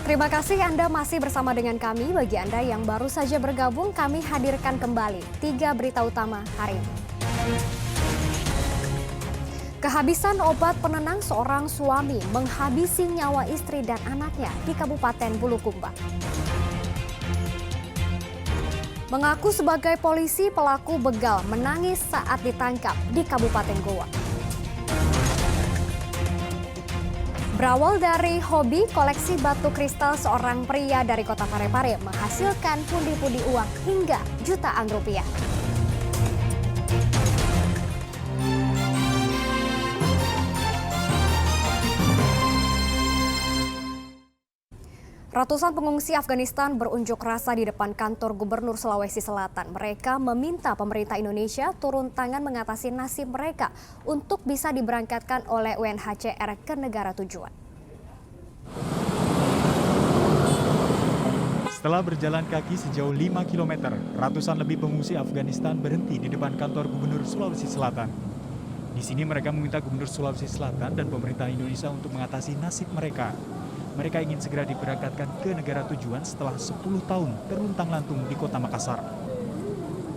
Terima kasih Anda masih bersama dengan kami. Bagi Anda yang baru saja bergabung, kami hadirkan kembali 3 berita utama hari ini. Kehabisan obat penenang seorang suami menghabisi nyawa istri dan anaknya di Kabupaten Bulukumba. Mengaku sebagai polisi, pelaku begal menangis saat ditangkap di Kabupaten Goa. Berawal dari hobi koleksi batu kristal, seorang pria dari kota Parepare menghasilkan pundi-pundi uang hingga jutaan rupiah. Ratusan pengungsi Afghanistan berunjuk rasa di depan kantor Gubernur Sulawesi Selatan. Mereka meminta pemerintah Indonesia turun tangan mengatasi nasib mereka untuk bisa diberangkatkan oleh UNHCR ke negara tujuan. Setelah berjalan kaki sejauh 5 km, ratusan lebih pengungsi Afghanistan berhenti di depan kantor Gubernur Sulawesi Selatan. Di sini mereka meminta Gubernur Sulawesi Selatan dan pemerintah Indonesia untuk mengatasi nasib mereka. Mereka ingin segera diberangkatkan ke negara tujuan setelah 10 tahun terluntang-lantung di kota Makassar.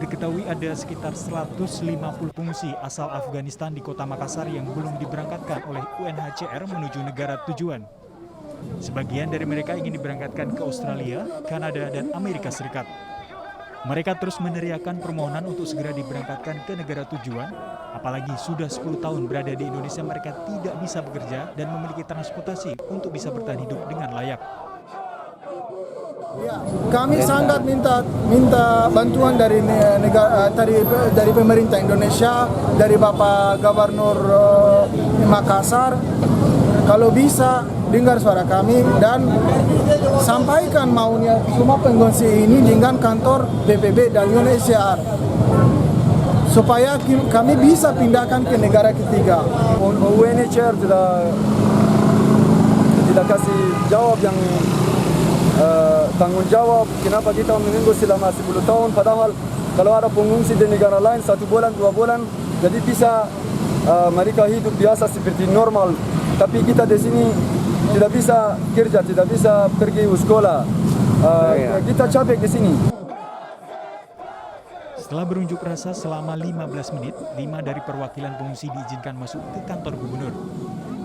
Diketahui ada sekitar 150 pengungsi asal Afghanistan di kota Makassar yang belum diberangkatkan oleh UNHCR menuju negara tujuan. Sebagian dari mereka ingin diberangkatkan ke Australia, Kanada, dan Amerika Serikat. Mereka terus meneriakan permohonan untuk segera diberangkatkan ke negara tujuan, apalagi sudah 10 tahun berada di Indonesia mereka tidak bisa bekerja dan memiliki transportasi untuk bisa bertahan hidup dengan layak. Ya, kami sangat minta bantuan dari negara, dari pemerintah Indonesia, dari Bapak Gubernur Makassar. Kalau bisa dengar suara kami dan sampaikan maunya semua pengungsi ini dengan kantor PBB dan UNHCR supaya kami bisa pindahkan ke negara ketiga. UNHCR tidak kasih jawab yang tanggung jawab. Kenapa kita menunggu selama 10 tahun, padahal kalau ada pengungsi di negara lain 1 bulan 2 bulan jadi bisa mereka hidup biasa seperti normal. Tapi kita di sini tidak bisa kerja, tidak bisa pergi sekolah. Kita capek di sini. Setelah berunjuk rasa selama 15 menit, 5 dari perwakilan pengungsi diizinkan masuk ke kantor gubernur.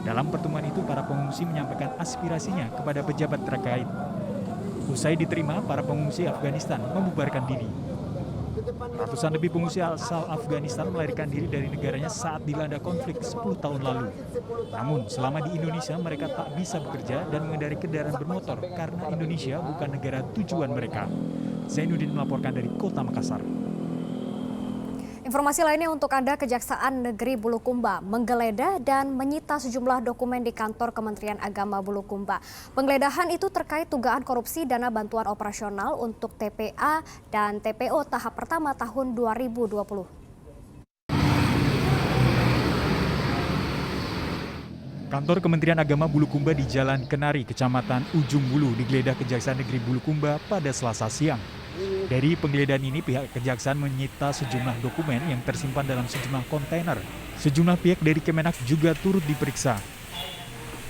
Dalam pertemuan itu, para pengungsi menyampaikan aspirasinya kepada pejabat terkait. Usai diterima, para pengungsi Afghanistan membubarkan diri. Ratusan lebih pengungsi asal Afghanistan melarikan diri dari negaranya saat dilanda konflik 10 tahun lalu. Namun, selama di Indonesia mereka tak bisa bekerja dan mengendarai kendaraan bermotor karena Indonesia bukan negara tujuan mereka. Zainuddin melaporkan dari Kota Makassar. Informasi lainnya untuk Anda, Kejaksaan Negeri Bulukumba menggeledah dan menyita sejumlah dokumen di kantor Kementerian Agama Bulukumba. Penggeledahan itu terkait dugaan korupsi dana bantuan operasional untuk TPA dan TPO tahap pertama tahun 2020. Kantor Kementerian Agama Bulukumba di Jalan Kenari, Kecamatan Ujung Bulu digeledah Kejaksaan Negeri Bulukumba pada Selasa siang. Dari penggeledahan ini, pihak Kejaksaan menyita sejumlah dokumen yang tersimpan dalam sejumlah kontainer. Sejumlah pihak dari Kemenak juga turut diperiksa.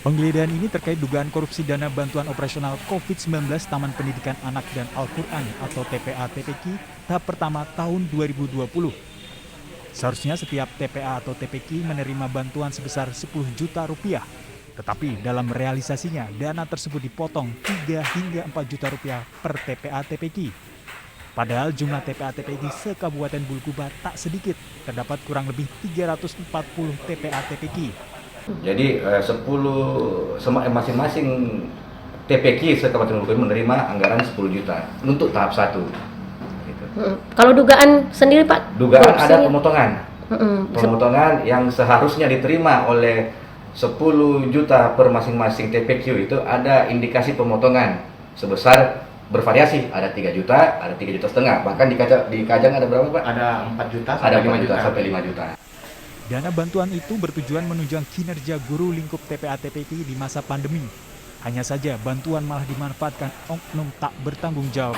Penggeledahan ini terkait dugaan korupsi dana bantuan operasional COVID-19 Taman Pendidikan Anak dan Al-Quran atau TPA-TPQ tahap pertama tahun 2020. Seharusnya setiap TPA atau TPQ menerima bantuan sebesar 10 juta rupiah. Tetapi dalam realisasinya, dana tersebut dipotong 3 hingga 4 juta rupiah per TPA-TPQ. Padahal jumlah TPA-TPQ se-Kabupaten Bulukumba tak sedikit, terdapat kurang lebih 340 TPA-TPQ. Jadi masing-masing TPQ se-Kabupaten Bulukumba menerima anggaran 10 juta untuk tahap 1. Gitu. Kalau dugaan sendiri Pak? Dugaan ada pemotongan yang seharusnya diterima oleh 10 juta per masing-masing TPQ itu ada indikasi pemotongan sebesar bervariasi, ada 3 juta, ada 3,5 juta, bahkan di Kajang ada berapa Pak? Ada 4 juta ada sampai 4 5 juta juta sampai 5 juta. Dana bantuan itu bertujuan menunjang kinerja guru lingkup TPA-TPQ di masa pandemi. Hanya saja bantuan malah dimanfaatkan oknum tak bertanggung jawab.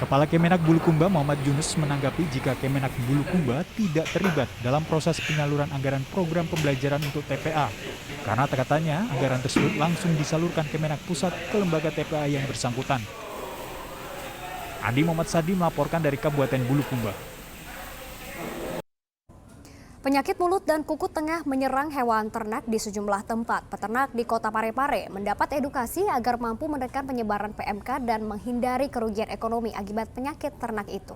Kepala Kemenak Bulukumba Muhammad Yunus menanggapi jika Kemenak Bulukumba tidak terlibat dalam proses penyaluran anggaran program pembelajaran untuk TPA. Karena katanya anggaran tersebut langsung disalurkan Kemenak Pusat ke lembaga TPA yang bersangkutan. Andi Muhammad Sadi melaporkan dari Kabupaten Bulukumba. Penyakit mulut dan kuku tengah menyerang hewan ternak di sejumlah tempat. Peternak di Kota Parepare mendapat edukasi agar mampu menekan penyebaran PMK dan menghindari kerugian ekonomi akibat penyakit ternak itu.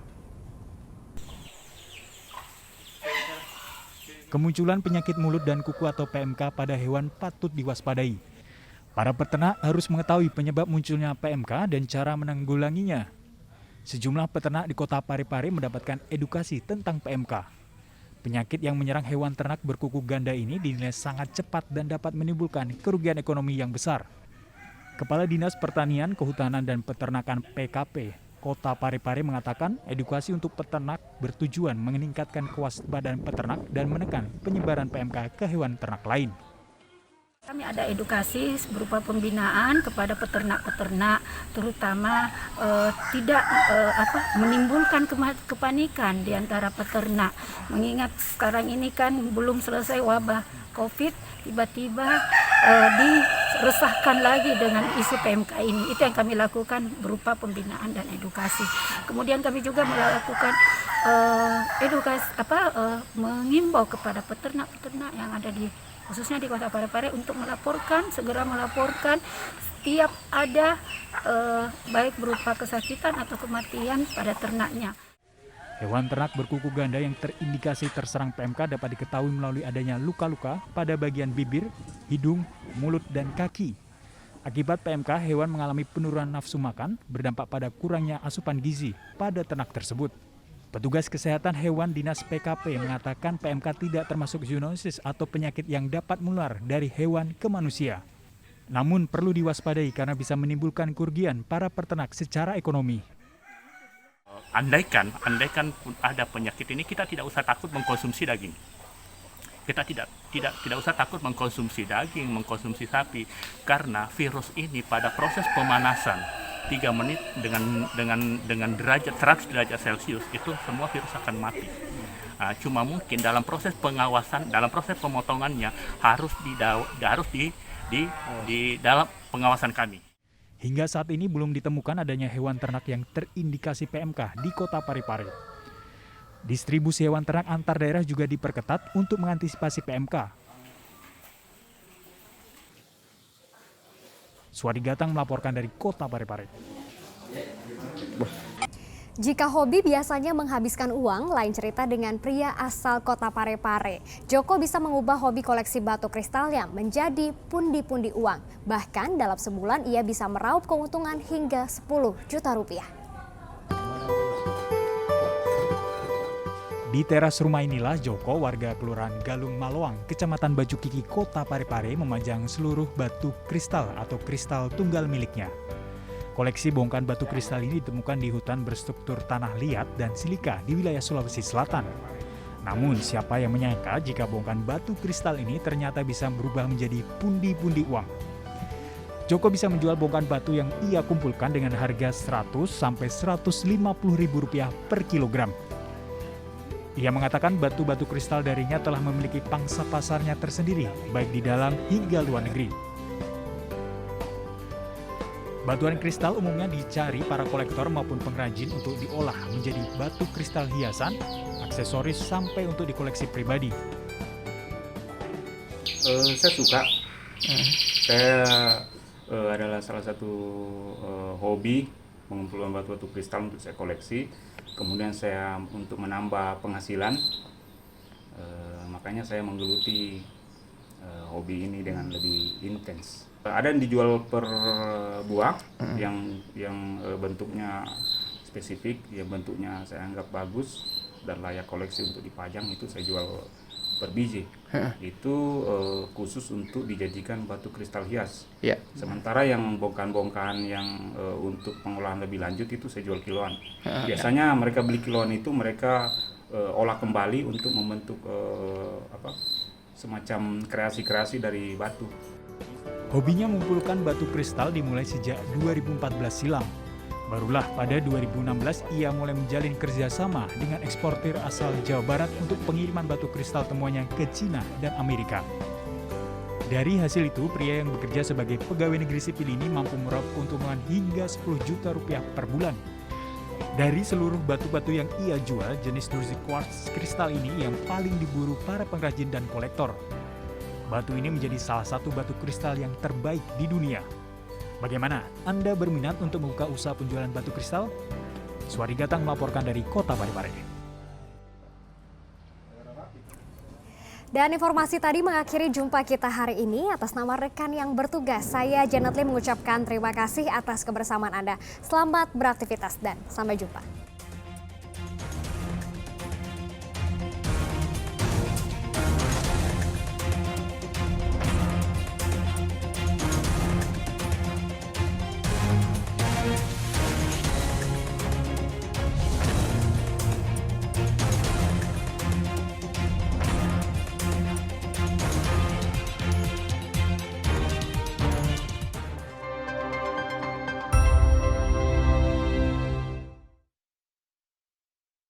Kemunculan penyakit mulut dan kuku atau PMK pada hewan patut diwaspadai. Para peternak harus mengetahui penyebab munculnya PMK dan cara menanggulanginya. Sejumlah peternak di Kota Parepare mendapatkan edukasi tentang PMK. Penyakit yang menyerang hewan ternak berkuku ganda ini dinilai sangat cepat dan dapat menimbulkan kerugian ekonomi yang besar. Kepala Dinas Pertanian, Kehutanan dan Peternakan PKP Kota Parepare mengatakan edukasi untuk peternak bertujuan meningkatkan kewaspadaan peternak dan menekan penyebaran PMK ke hewan ternak lain. Kami ada edukasi berupa pembinaan kepada peternak-peternak, terutama tidak menimbulkan kepanikan di antara peternak. Mengingat sekarang ini kan belum selesai wabah COVID, tiba-tiba diresahkan lagi dengan isu PMK ini. Itu yang kami lakukan berupa pembinaan dan edukasi. Kemudian kami juga melakukan edukasi mengimbau kepada peternak-peternak yang ada khususnya di Kota Parepare untuk segera melaporkan setiap ada baik berupa kesakitan atau kematian pada ternaknya. Hewan ternak berkuku ganda yang terindikasi terserang PMK dapat diketahui melalui adanya luka-luka pada bagian bibir, hidung, mulut, dan kaki. Akibat PMK, hewan mengalami penurunan nafsu makan, berdampak pada kurangnya asupan gizi pada ternak tersebut. Petugas kesehatan hewan Dinas PKP mengatakan PMK tidak termasuk zoonosis atau penyakit yang dapat menular dari hewan ke manusia. Namun perlu diwaspadai karena bisa menimbulkan kerugian para peternak secara ekonomi. Andaikan ada penyakit ini, kita tidak usah takut mengkonsumsi daging. Kita tidak usah takut mengkonsumsi daging, mengkonsumsi sapi, karena virus ini pada proses pemanasan 3 menit dengan derajat 100 derajat Celcius itu semua virus akan mati. Cuma mungkin dalam proses pengawasan, dalam proses pemotongannya harus di dalam pengawasan kami. Hingga saat ini belum ditemukan adanya hewan ternak yang terindikasi PMK di Kota Parepare. Distribusi hewan ternak antar daerah juga diperketat untuk mengantisipasi PMK. Suwadi Gatang melaporkan dari Kota Parepare. Jika hobi biasanya menghabiskan uang, lain cerita dengan pria asal Kota Parepare. Joko bisa mengubah hobi koleksi batu kristalnya menjadi pundi-pundi uang. Bahkan dalam sebulan ia bisa meraup keuntungan hingga 10 juta rupiah. Di teras rumah inilah Joko, warga Kelurahan Galung Maloang, Kecamatan Baju Kiki, Kota Parepare memajang seluruh batu kristal atau kristal tunggal miliknya. Koleksi bongkahan batu kristal ini ditemukan di hutan berstruktur tanah liat dan silika di wilayah Sulawesi Selatan. Namun siapa yang menyangka jika bongkahan batu kristal ini ternyata bisa berubah menjadi pundi-pundi uang. Joko bisa menjual bongkahan batu yang ia kumpulkan dengan harga Rp100–150.000 per kilogram. Ia mengatakan batu-batu kristal darinya telah memiliki pangsa pasarnya tersendiri, baik di dalam hingga luar negeri. Batuan kristal umumnya dicari para kolektor maupun pengrajin untuk diolah menjadi batu kristal hiasan, aksesoris sampai untuk dikoleksi pribadi. Saya suka. Saya adalah salah satu hobi mengumpulkan batu-batu kristal untuk saya koleksi. Kemudian saya untuk menambah penghasilan, makanya saya menggeluti hobi ini dengan lebih intens. Ada yang dijual per buah, yang bentuknya spesifik, yang bentuknya saya anggap bagus dan layak koleksi untuk dipajang, itu saya jual per biji. Itu khusus untuk dijadikan batu kristal hias. Yeah. Sementara yang bongkahan-bongkahan yang untuk pengolahan lebih lanjut itu saya jual kiloan. Biasanya mereka beli kiloan itu mereka olah kembali untuk membentuk semacam kreasi-kreasi dari batu. Hobinya mengumpulkan batu kristal dimulai sejak 2014 silam. Barulah pada 2016 ia mulai menjalin kerjasama dengan eksportir asal Jawa Barat untuk pengiriman batu kristal temuannya ke Cina dan Amerika. Dari hasil itu, pria yang bekerja sebagai pegawai negeri sipil ini mampu meraup keuntungan hingga 10 juta rupiah per bulan. Dari seluruh batu-batu yang ia jual, jenis Druzy Quartz kristal ini yang paling diburu para pengrajin dan kolektor. Batu ini menjadi salah satu batu kristal yang terbaik di dunia. Bagaimana? Anda berminat untuk membuka usaha penjualan batu kristal? Suari Gatang melaporkan dari Kota Parepare. Dan informasi tadi mengakhiri jumpa kita hari ini. Atas nama rekan yang bertugas, saya Janet Lee mengucapkan terima kasih atas kebersamaan Anda. Selamat beraktivitas dan sampai jumpa.